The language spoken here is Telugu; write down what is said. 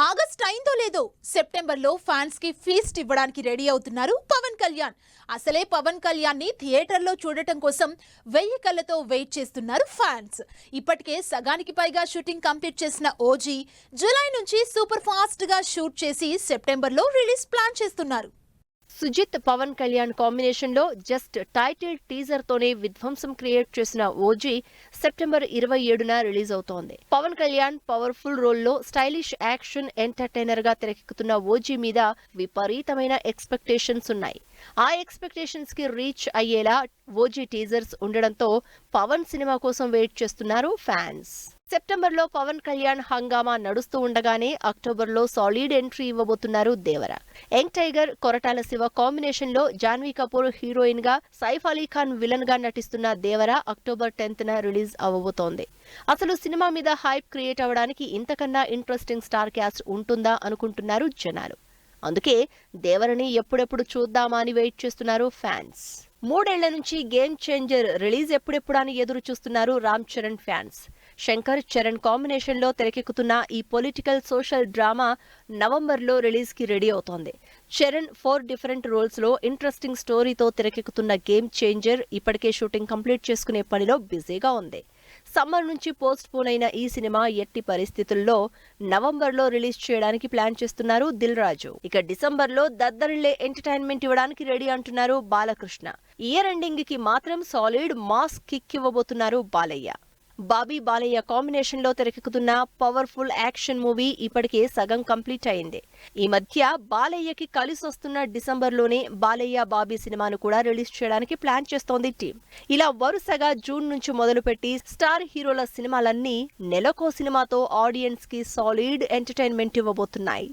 ఆగస్ట్ అయిందో లేదో సెప్టెంబర్లో ఫ్యాన్స్ కి ఫీస్ట్ ఇవ్వడానికి రెడీ అవుతున్నారు పవన్ కళ్యాణ్. అసలే పవన్ కళ్యాణ్ ని థియేటర్లో చూడటం కోసం 1000 కళ్ళతో వెయిట్ చేస్తున్నారు ఫ్యాన్స్. ఇప్పటికే సగానికి పైగా షూటింగ్ కంప్లీట్ చేసిన ఓజీ జూలై నుంచి సూపర్ ఫాస్ట్ గా షూట్ చేసి సెప్టెంబర్లో రిలీజ్ ప్లాన్ చేస్తున్నారు. సుజిత్ పవన్ కళ్యాణ్ కాంబినేషన్ లో జస్ట్ టైటిల్ టీజర్ తోనే విధ్వంసం క్రియేట్ చేసిన ఓజీ సెప్టెంబర్ 27న రిలీజ్ అవుతోంది. పవన్ కళ్యాణ్ పవర్ఫుల్ రోల్ లో స్టైలిష్ యాక్షన్ ఎంటర్టైనర్ గా తెరకెక్కుతున్న ఓజీ మీద విపరీతమైన ఎక్స్పెక్టేషన్స్ ఉన్నాయి. ఆ ఎక్స్పెక్టేషన్స్ కి రీచ్ అయ్యేలా ఓజీ టీజర్స్ ఉండడంతో పవన్ సినిమా కోసం వెయిట్ చేస్తున్నారు ఫ్యాన్స్. సెప్టెంబర్లో పవన్ కళ్యాణ్ హంగామా నడుస్తూ ఉండగానే అక్టోబర్లో సాలిడ్ ఎంట్రీ ఇవ్వబోతున్నారు Devara. Young tiger Koratala Siva combination లో జాన్వీ కపూర్ హీరోయిన్ గా, సైఫ్ అలీ ఖాన్ విలన్ గా నటిస్తున్న దేవర అక్టోబర్ 10న రిలీజ్ అవ్వబోతోంది. అసలు సినిమా మీద హైప్ క్రియేట్ అవ్వడానికి ఇంతకన్నా ఇంట్రెస్టింగ్ స్టార్ క్యాస్ట్ ఉంటుందా అనుకుంటున్నారు జనాలు. అందుకే దేవరని ఎప్పుడెప్పుడు చూద్దామా అని వెయిట్ చేస్తున్నారు ఫ్యాన్స్. 3 ఏళ్ల నుంచి గేమ్ చేంజర్ రిలీజ్ ఎప్పుడెప్పుడు అని ఎదురు చూస్తున్నారు రామ్ చరణ్ ఫ్యాన్స్. శంకర్ చరణ్ కాంబినేషన్ లో తెరకెక్కుతున్న ఈ పొలిటికల్ సోషల్ డ్రామా నవంబర్లో రిలీజ్ కి రెడీ అవుతోంది. చరణ్ 4 డిఫరెంట్ రోల్స్ లో ఇంట్రెస్టింగ్ స్టోరీతో తెరకెక్కుతున్న గేమ్ చేంజర్ ఇప్పటికే షూటింగ్ కంప్లీట్ చేసుకునే పనిలో బిజీగా ఉంది. సమ్మర్ నుంచి పోస్ట్ పోన్ అయిన ఈ సినిమా ఎట్టి పరిస్థితుల్లో నవంబర్లో రిలీజ్ చేయడానికి ప్లాన్ చేస్తున్నారు దిల్ రాజు. ఇక డిసెంబర్లో దద్దరిల్లే ఎంటర్టైన్మెంట్ ఇవ్వడానికి రెడీ అంటున్నారు బాలకృష్ణ. ఇయర్ ఎండింగ్ కి మాత్రం సాలిడ్ మాస్ కిక్ ఇవ్వబోతున్నారు బాలయ్య. బాబీ బాలయ్య కాంబినేషన్ లో తెరకెక్కుతున్న పవర్ఫుల్ యాక్షన్ మూవీ ఇప్పటికే సగం కంప్లీట్ అయింది. ఈ మధ్య బాలయ్యకి కలిసొస్తున్న డిసెంబర్లోనే బాలయ్య బాబీ సినిమాను కూడా రిలీజ్ చేయడానికి ప్లాన్ చేస్తోంది టీం. ఇలా వరుసగా జూన్ నుంచి మొదలుపెట్టి స్టార్ హీరోల సినిమాలన్నీ నెలకో సినిమాతో ఆడియన్స్ కి సాలిడ్ ఎంటర్టైన్మెంట్ ఇవ్వబోతున్నాయి.